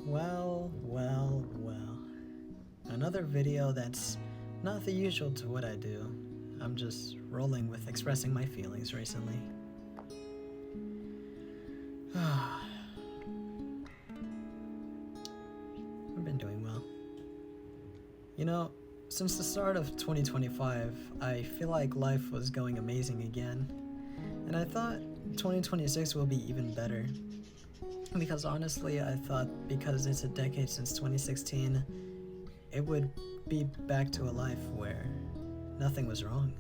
Well. Another video that's not the usual to what I do. I'm just rolling with expressing my feelings recently. I've been doing well. You know, since the start of 2025, I feel like life was going amazing again. And I thought 2026 will be even better. Because honestly, I thought because it's a decade since 2016, it would be back to a life where nothing was wrong.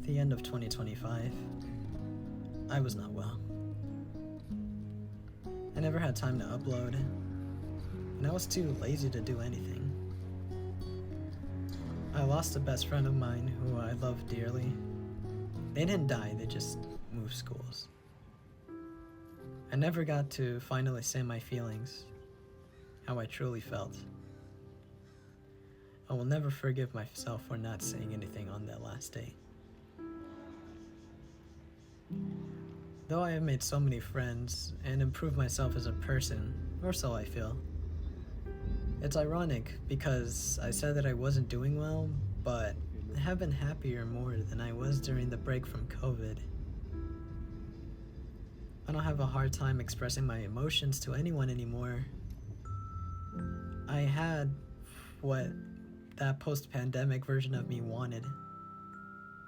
The end of 2025, I was not well. I never had time to upload, and I was too lazy to do anything. I lost a best friend of mine who I loved dearly. They didn't die, they just moved schools. I never got to finally say my feelings, how I truly felt. I will never forgive myself for not saying anything on that last day. Though I have made so many friends and improved myself as a person, or so I feel. It's ironic because I said that I wasn't doing well, but I have been happier more than I was during the break from COVID. I don't have a hard time expressing my emotions to anyone anymore. I had what that post-pandemic version of me wanted,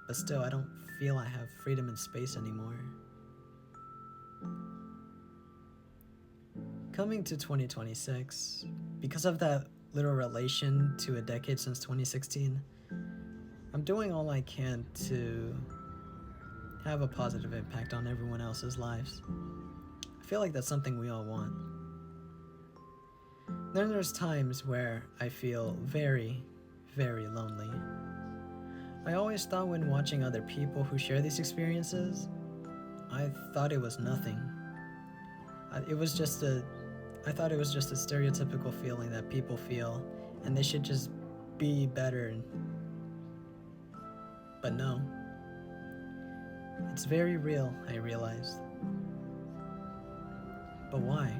but still I don't feel I have freedom and space anymore. Coming to 2026, because of that little relation to a decade since 2016, I'm doing all I can to have a positive impact on everyone else's lives. I feel like that's something we all want. Then there's times where I feel very, very lonely. I always thought when watching other people who share these experiences, I thought it was nothing. I thought it was just a stereotypical feeling that people feel, and they should just be better. But no. It's very real, I realized. But why?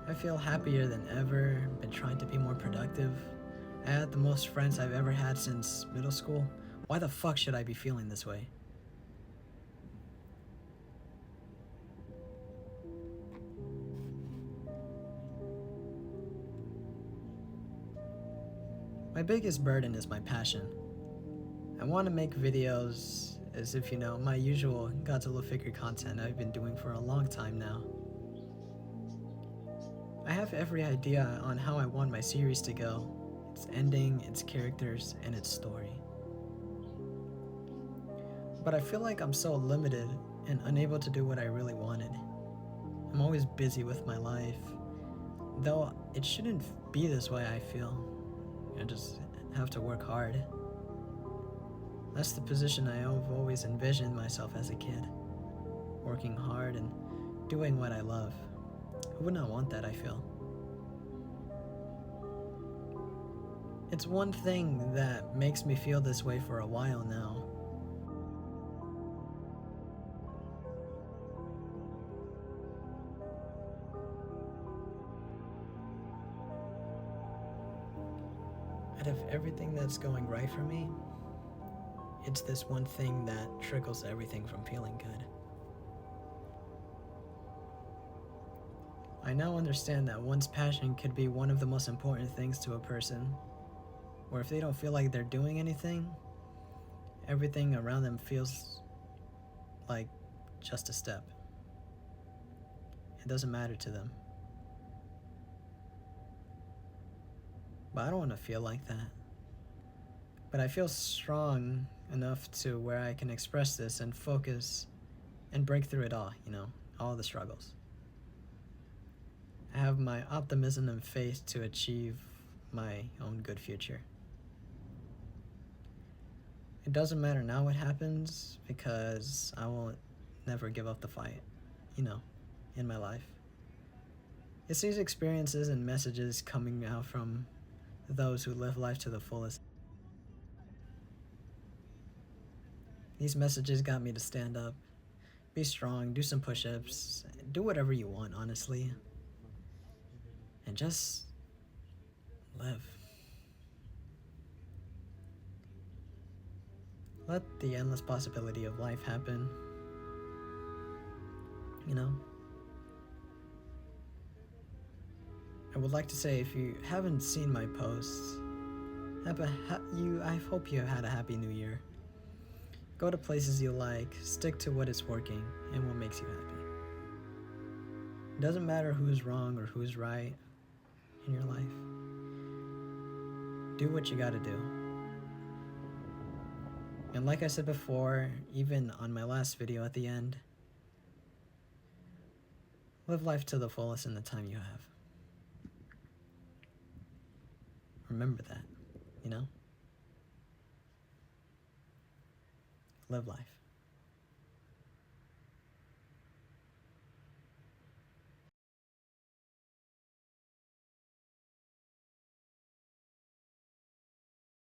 I feel happier than ever, been trying to be more productive. I had the most friends I've ever had since middle school. Why the fuck should I be feeling this way? My biggest burden is my passion. I want to make videos, as if you know, my usual Godzilla figure content I've been doing for a long time now. I have every idea on how I want my series to go, its ending, its characters, and its story. But I feel like I'm so limited and unable to do what I really wanted. I'm always busy with my life, though it shouldn't be this way, I feel. I just have to work hard. That's the position I have always envisioned myself as a kid. Working hard and doing what I love. Who would not want that, I feel? It's one thing that makes me feel this way for a while now. Out of everything that's going right for me, it's this one thing that trickles everything from feeling good. I now understand that one's passion could be one of the most important things to a person, where if they don't feel like they're doing anything, everything around them feels like just a step. It doesn't matter to them. But I don't want to feel like that. But I feel strong enough to where I can express this and focus and break through it all, all the struggles. I have my optimism and faith to achieve my own good future. It doesn't matter now what happens because I will never give up the fight, in my life. It's these experiences and messages coming out from those who live life to the fullest. These messages got me to stand up Be strong, do some push ups, do whatever you want, honestly. And just live. Let the endless possibility of life happen. You know? I would like to say, if you haven't seen my posts, I hope you have had a happy new year. Go to places you like, stick to what is working and what makes you happy. It doesn't matter who's wrong or who's right in your life. Do what you gotta do. And like I said before, even on my last video at the end, live life to the fullest in the time you have. Remember that, you know? Live life.